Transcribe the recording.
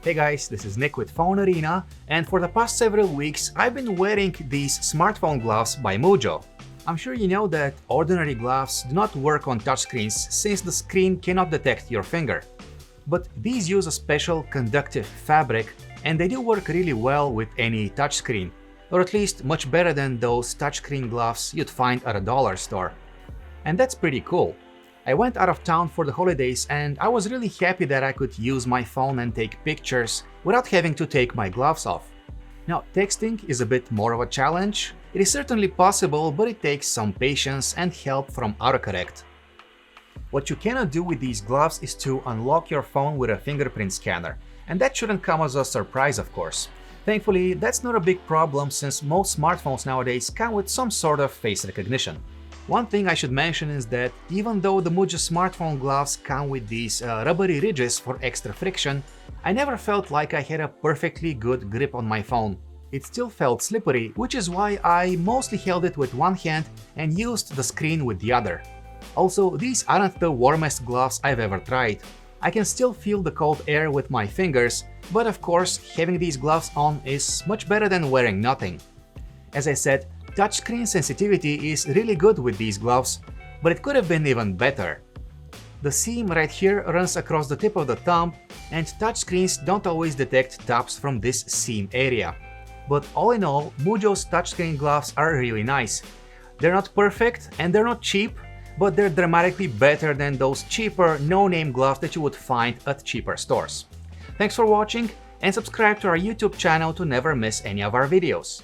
Hey guys, this is Nick with PhoneArena, and for the past several weeks I've been wearing these smartphone gloves by Mujjo. I'm sure you know that ordinary gloves do not work on touchscreens since the screen cannot detect your finger. But these use a special conductive fabric and they do work really well with any touchscreen, or at least much better than those touchscreen gloves you'd find at a dollar store. And that's pretty cool. I went out of town for the holidays and I was really happy that I could use my phone and take pictures without having to take my gloves off. Now, texting is a bit more of a challenge. It is certainly possible, but it takes some patience and help from autocorrect. What you cannot do with these gloves is to unlock your phone with a fingerprint scanner, and that shouldn't come as a surprise, of course. Thankfully, that's not a big problem since most smartphones nowadays come with some sort of face recognition. One thing I should mention is that even though the Mujjo Smartphone Gloves come with these rubbery ridges for extra friction, I never felt like I had a perfectly good grip on my phone. It still felt slippery, which is why I mostly held it with one hand and used the screen with the other. Also, these aren't the warmest gloves I've ever tried. I can still feel the cold air with my fingers, but of course, having these gloves on is much better than wearing nothing. As I said, touchscreen sensitivity is really good with these gloves, but it could have been even better. The seam right here runs across the tip of the thumb, and touchscreens don't always detect taps from this seam area. But all in all, Mujjo's touchscreen gloves are really nice. They're not perfect and they're not cheap, but they're dramatically better than those cheaper, no-name gloves that you would find at cheaper stores. Thanks for watching, and subscribe to our YouTube channel to never miss any of our videos.